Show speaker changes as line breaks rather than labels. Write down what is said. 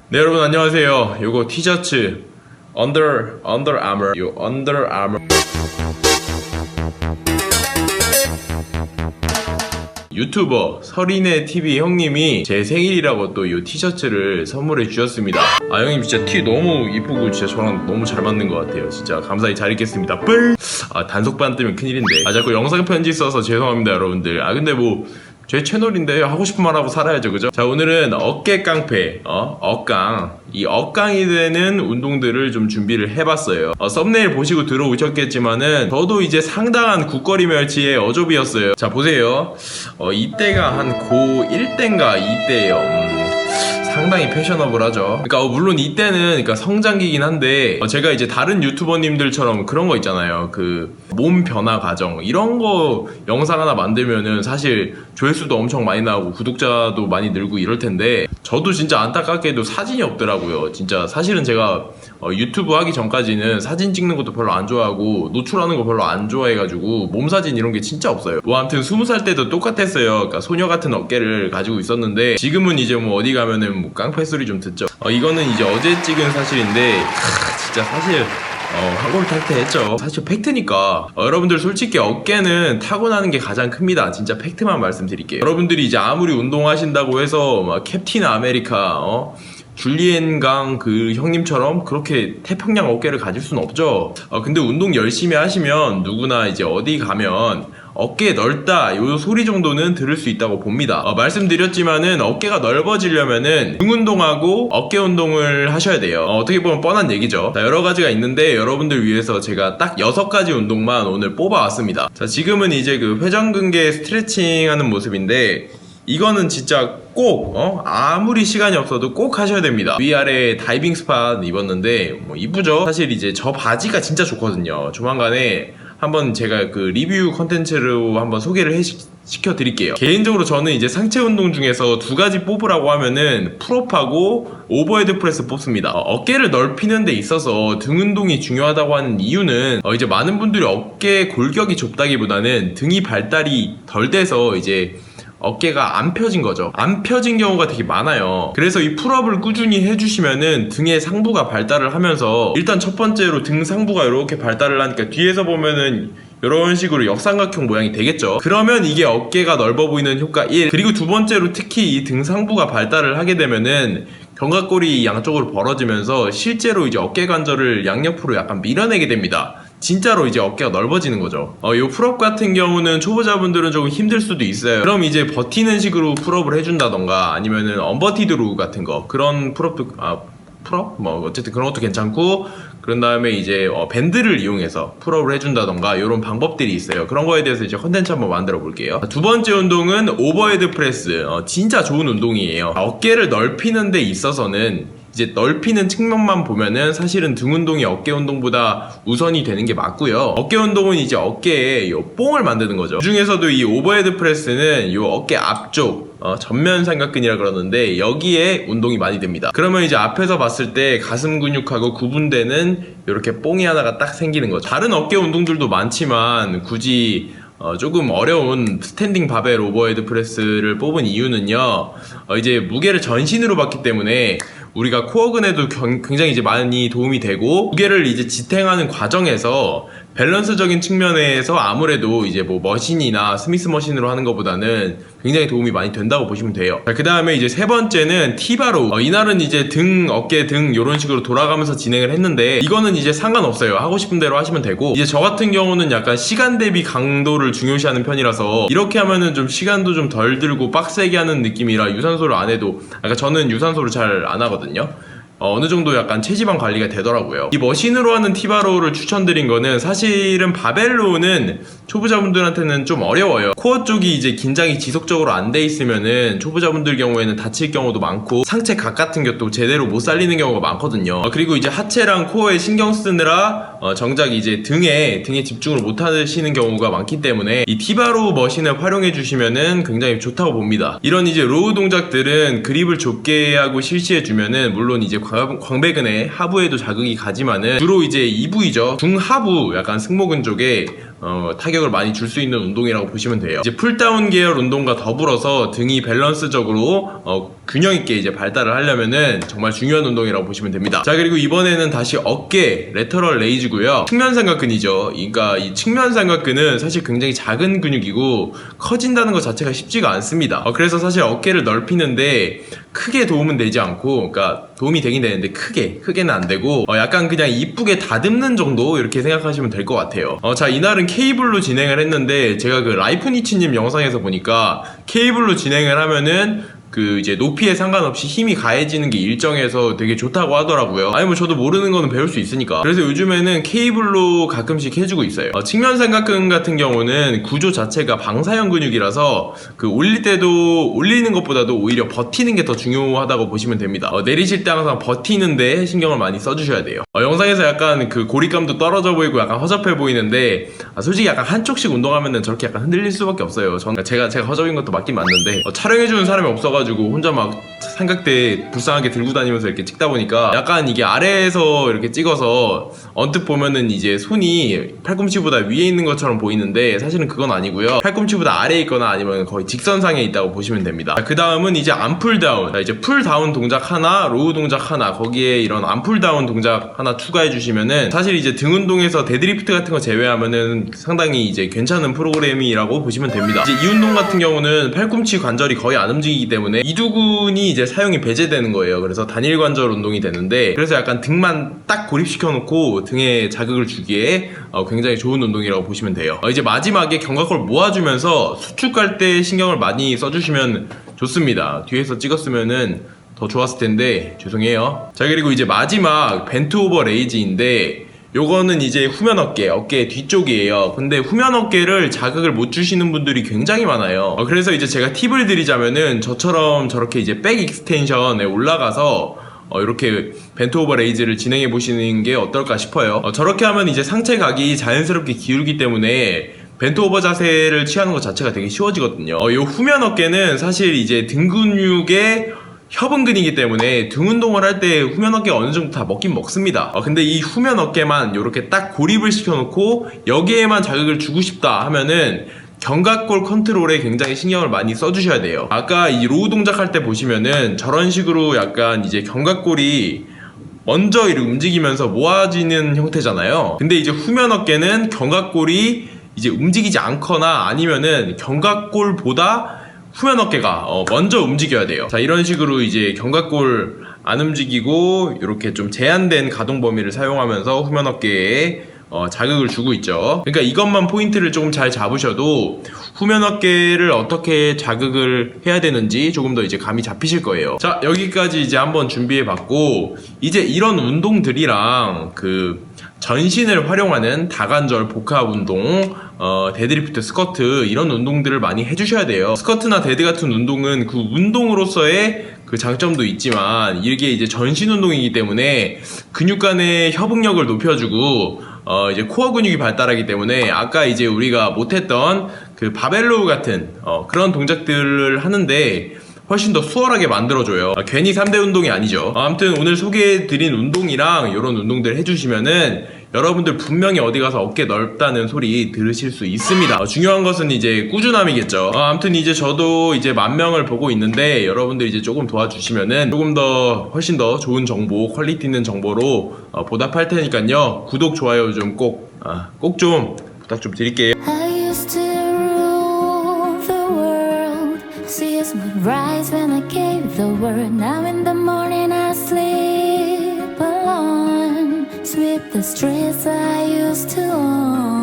네, 여러분 안녕하세요. 요거 티셔츠 Under Armour 요 Under Armour 유튜버 서린의 TV 형님이 제 생일이라고 또 이 티셔츠를 선물해 주셨습니다. 아, 형님 진짜 티 너무 이쁘고 진짜 저랑 너무 잘 맞는 것 같아요. 진짜 감사히 잘 입겠습니다. 뿔! 아, 단속반 뜨면 큰일인데. 아, 자꾸 영상 편지 써서 죄송합니다, 여러분들. 아, 근데 뭐 제 채널인데 하고 싶은 말 하고 살아야죠, 그죠? 자, 오늘은 어깨 깡패, 억강, 이 억강이 되는 운동들을 좀 준비를 해봤어요. 썸네일 보시고 들어오셨겠지만은 저도 이제 상당한 국거리 멸치의 어조비였어요. 자, 보세요. 이때가 한 고1 때인가 2때예요. 상당히 패셔너블하죠. 그러니까 물론 이때는 그러니까 성장기긴 한데 제가 이제 다른 유튜버님들처럼 그런 거 있잖아요. 그 몸 변화 과정 이런 거 영상 하나 만들면은 사실 조회수도 엄청 많이 나오고 구독자도 많이 늘고 이럴 텐데 저도 진짜 안타깝게도 사진이 없더라고요. 진짜 사실은 제가 유튜브 하기 전까지는 사진 찍는 것도 별로 안 좋아하고 노출하는 거 별로 안 좋아해가지고 몸 사진 이런 게 진짜 없어요. 뭐 아무튼 20살 때도 똑같았어요. 그러니까 소녀 같은 어깨를 가지고 있었는데 지금은 이제 뭐 어디 가면은 뭐 깡패 소리 좀 듣죠. 이거는 이제 어제 찍은 사실인데 진짜 사실 학원을 탈퇴했죠. 사실 팩트니까. 여러분들 솔직히 어깨는 타고나는 게 가장 큽니다. 진짜 팩트만 말씀드릴게요. 여러분들이 이제 아무리 운동하신다고 해서 막 캡틴 아메리카 줄리엔 강 그 형님처럼 그렇게 태평양 어깨를 가질 수는 없죠. 근데 운동 열심히 하시면 누구나 이제 어디 가면 어깨 넓다 요 소리 정도는 들을 수 있다고 봅니다. 말씀드렸지만은 어깨가 넓어지려면은 등 운동하고 어깨 운동을 하셔야 돼요. 어떻게 보면 뻔한 얘기죠. 자, 여러 가지가 있는데 여러분들 위해서 제가 딱 6가지 운동만 오늘 뽑아왔습니다. 자, 지금은 이제 그 회전근개 스트레칭 하는 모습인데 이거는 진짜 꼭 아무리 시간이 없어도 꼭 하셔야 됩니다. 위아래 다이빙 스팟 입었는데 뭐 이쁘죠? 사실 이제 저 바지가 진짜 좋거든요. 조만간에 한번 제가 그 리뷰 컨텐츠로 한번 소개를 시켜 드릴게요. 개인적으로 저는 이제 상체 운동 중에서 2가지 뽑으라고 하면은 풀업하고 오버헤드 프레스 뽑습니다. 어깨를 넓히는 데 있어서 등 운동이 중요하다고 하는 이유는 이제 많은 분들이 어깨 골격이 좁다기보다는 등이 발달이 덜 돼서 이제 어깨가 안 펴진 거죠. 안 펴진 경우가 되게 많아요. 그래서 이 풀업을 꾸준히 해주시면은 등의 상부가 발달을 하면서 일단 첫 번째로 등 상부가 이렇게 발달을 하니까 뒤에서 보면은 이런 식으로 역삼각형 모양이 되겠죠. 그러면 이게 어깨가 넓어 보이는 효과 1. 그리고 두 번째로 특히 이 등 상부가 발달을 하게 되면은 견갑골이 양쪽으로 벌어지면서 실제로 이제 어깨 관절을 양옆으로 약간 밀어내게 됩니다. 진짜로 이제 어깨가 넓어지는 거죠. 요 풀업 같은 경우는 초보자분들은 조금 힘들 수도 있어요. 그럼 이제 버티는 식으로 풀업을 해준다던가 아니면은 언버티드 로우 같은 거 그런 풀업도 풀업? 뭐 어쨌든 그런 것도 괜찮고 그런 다음에 이제 밴드를 이용해서 풀업을 해준다던가 이런 방법들이 있어요. 그런 거에 대해서 이제 컨텐츠 한번 만들어 볼게요. 두 번째 운동은 오버헤드 프레스. 진짜 좋은 운동이에요. 어깨를 넓히는 데 있어서는 이제 넓히는 측면만 보면은 사실은 등 운동이 어깨 운동보다 우선이 되는 게 맞고요. 어깨 운동은 이제 어깨에 요 뽕을 만드는 거죠. 그 중에서도 이 오버헤드 프레스는 요 어깨 앞쪽 전면 삼각근이라 그러는데 여기에 운동이 많이 됩니다. 그러면 이제 앞에서 봤을 때 가슴 근육하고 구분되는 이렇게 뽕이 하나가 딱 생기는 거죠. 다른 어깨 운동들도 많지만 굳이 조금 어려운 스탠딩 바벨 오버헤드 프레스를 뽑은 이유는요. 이제 무게를 전신으로 받기 때문에 우리가 코어근에도 굉장히 이제 많이 도움이 되고 무게를 이제 지탱하는 과정에서 밸런스적인 측면에서 아무래도 이제 뭐 머신이나 스미스 머신으로 하는 것보다는 굉장히 도움이 많이 된다고 보시면 돼요. 그 다음에 이제 세 번째는 티바로. 이날은 이제 등, 어깨, 등 이런 식으로 돌아가면서 진행을 했는데 이거는 이제 상관없어요. 하고 싶은 대로 하시면 되고 이제 저 같은 경우는 약간 시간 대비 강도를 중요시하는 편이라서 이렇게 하면은 좀 시간도 좀 덜 들고 빡세게 하는 느낌이라 유산소를 안 해도 그러니까 저는 유산소를 잘 안 하거든요. 어느 정도 약간 체지방 관리가 되더라고요. 이 머신으로 하는 티바로우를 추천드린 거는 사실은 바벨로우는 초보자분들한테는 좀 어려워요. 코어 쪽이 이제 긴장이 지속적으로 안 돼 있으면은 초보자분들 경우에는 다칠 경우도 많고 상체 각 같은 것도 제대로 못 살리는 경우가 많거든요. 그리고 이제 하체랑 코어에 신경 쓰느라 정작 이제 등에 집중을 못 하시는 경우가 많기 때문에 이 티바로우 머신을 활용해 주시면은 굉장히 좋다고 봅니다. 이런 이제 로우 동작들은 그립을 좁게 하고 실시해 주면은 물론 이제 광배근의 하부에도 자극이 가지만은 주로 이제 2부이죠. 중하부 약간 승모근 쪽에 타격을 많이 줄 수 있는 운동이라고 보시면 돼요. 이제 풀다운 계열 운동과 더불어서 등이 밸런스적으로 균형 있게 이제 발달을 하려면은 정말 중요한 운동이라고 보시면 됩니다. 자, 그리고 이번에는 다시 어깨 레터럴 레이즈고요. 측면 삼각근이죠. 그러니까 이 측면 삼각근은 사실 굉장히 작은 근육이고 커진다는 것 자체가 쉽지가 않습니다. 그래서 사실 어깨를 넓히는데 크게 도움은 되지 않고, 그러니까 도움이 되긴 되는데 크게는 안 되고 약간 그냥 이쁘게 다듬는 정도 이렇게 생각하시면 될 것 같아요. 자, 이날은 케이블로 진행을 했는데 제가 그 라이프니치님 영상에서 보니까 케이블로 진행을 하면은 그 이제 높이에 상관없이 힘이 가해지는 게 일정해서 되게 좋다고 하더라고요. 아니 뭐 저도 모르는 거는 배울 수 있으니까. 그래서 요즘에는 케이블로 가끔씩 해주고 있어요. 측면 삼각근 같은 경우는 구조 자체가 방사형 근육이라서 그 올릴 때도 올리는 것보다도 오히려 버티는 게 더 중요하다고 보시면 됩니다. 내리실 때 항상 버티는데 신경을 많이 써주셔야 돼요. 영상에서 약간 그 고립감도 떨어져 보이고 약간 허접해 보이는데 솔직히 약간 한쪽씩 운동하면은 저렇게 약간 흔들릴 수밖에 없어요. 저는 제가 허접인 것도 맞긴 맞는데 촬영해주는 사람이 없어가지고 혼자 막 삼각대 불쌍하게 들고 다니면서 이렇게 찍다 보니까 약간 이게 아래에서 이렇게 찍어서 언뜻 보면은 이제 손이 팔꿈치보다 위에 있는 것처럼 보이는데 사실은 그건 아니고요. 팔꿈치보다 아래에 있거나 아니면 거의 직선상에 있다고 보시면 됩니다. 그 다음은 이제 암풀다운. 이제 풀다운 동작 하나, 로우 동작 하나, 거기에 이런 암풀다운 동작 하나 추가해 주시면은 사실 이제 등 운동에서 데드리프트 같은 거 제외하면은 상당히 이제 괜찮은 프로그램이라고 보시면 됩니다. 이제 이 운동 같은 경우는 팔꿈치 관절이 거의 안 움직이기 때문에 이두근이 이제 사용이 배제되는 거예요. 그래서 단일 관절 운동이 되는데, 그래서 약간 등만 딱 고립시켜 놓고 등에 자극을 주기에 굉장히 좋은 운동이라고 보시면 돼요. 이제 마지막에 견갑골 모아주면서 수축할 때 신경을 많이 써주시면 좋습니다. 뒤에서 찍었으면은 더 좋았을 텐데 죄송해요. 자, 그리고 이제 마지막 벤트 오버 레이즈인데 요거는 이제 후면 어깨 뒤쪽이에요. 근데 후면 어깨를 자극을 못 주시는 분들이 굉장히 많아요. 그래서 이제 제가 팁을 드리자면은 저처럼 저렇게 이제 백 익스텐션에 올라가서 이렇게 벤트 오버 레이즈를 진행해 보시는 게 어떨까 싶어요. 저렇게 하면 이제 상체 각이 자연스럽게 기울기 때문에 벤트 오버 자세를 취하는 것 자체가 되게 쉬워지거든요. 요 후면 어깨는 사실 이제 등 근육의 협응근이기 때문에 등 운동을 할 때 후면 어깨가 어느 정도 다 먹긴 먹습니다. 근데 이 후면 어깨만 이렇게 딱 고립을 시켜놓고 여기에만 자극을 주고 싶다 하면은 견갑골 컨트롤에 굉장히 신경을 많이 써주셔야 돼요. 아까 이 로우 동작 할 때 보시면은 저런 식으로 약간 이제 견갑골이 먼저 이렇게 움직이면서 모아지는 형태잖아요. 근데 이제 후면 어깨는 견갑골이 이제 움직이지 않거나 아니면은 견갑골보다 후면 어깨가 먼저 움직여야 돼요. 자, 이런 식으로 이제 견갑골 안 움직이고 이렇게 좀 제한된 가동 범위를 사용하면서 후면 어깨에 자극을 주고 있죠. 그러니까 이것만 포인트를 조금 잘 잡으셔도 후면 어깨를 어떻게 자극을 해야 되는지 조금 더 이제 감이 잡히실 거예요. 자, 여기까지 이제 한번 준비해 봤고, 이제 이런 운동들이랑 그 전신을 활용하는 다관절 복합 운동, 데드리프트, 스쿼트 이런 운동들을 많이 해주셔야 돼요. 스쿼트나 데드 같은 운동은 그 운동으로서의 그 장점도 있지만 이게 이제 전신 운동이기 때문에 근육 간의 협응력을 높여주고 이제 코어 근육이 발달하기 때문에 아까 이제 우리가 못했던 그 바벨로우 같은 그런 동작들을 하는데 훨씬 더 수월하게 만들어줘요. 괜히 3대 운동이 아니죠. 아무튼 오늘 소개해드린 운동이랑 이런 운동들 해주시면은 여러분들 분명히 어디 가서 어깨 넓다는 소리 들으실 수 있습니다. 중요한 것은 이제 꾸준함이겠죠. 아무튼 이제 저도 이제 10,000명을 보고 있는데 여러분들 이제 조금 도와주시면은 조금 더 훨씬 더 좋은 정보, 퀄리티 있는 정보로 보답할 테니까요. 구독, 좋아요 좀 꼭 좀 부탁 좀 드릴게요.
Would rise when I gave the word. Now in the morning I sleep alone. Sweep the streets I used to own.